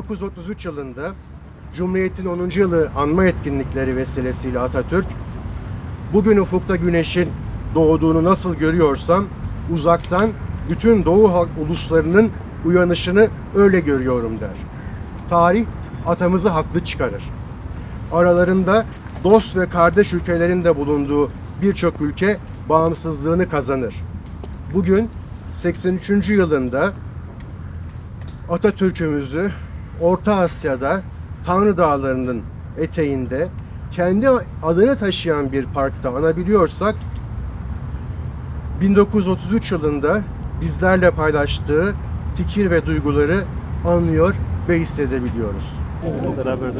1933 yılında Cumhuriyet'in 10. yılı anma etkinlikleri vesilesiyle Atatürk, bugün ufukta güneşin doğduğunu nasıl görüyorsam uzaktan bütün Doğu uluslarının uyanışını öyle görüyorum der. Tarih atamızı haklı çıkarır. Aralarında dost ve kardeş ülkelerin de bulunduğu birçok ülke bağımsızlığını kazanır. Bugün 83. yılında Atatürk'ümüzü Orta Asya'da Tanrı Dağları'nın eteğinde kendi adını taşıyan bir parkta anabiliyorsak 1933 yılında bizlerle paylaştığı fikir ve duyguları anlıyor ve hissedebiliyoruz. Beraber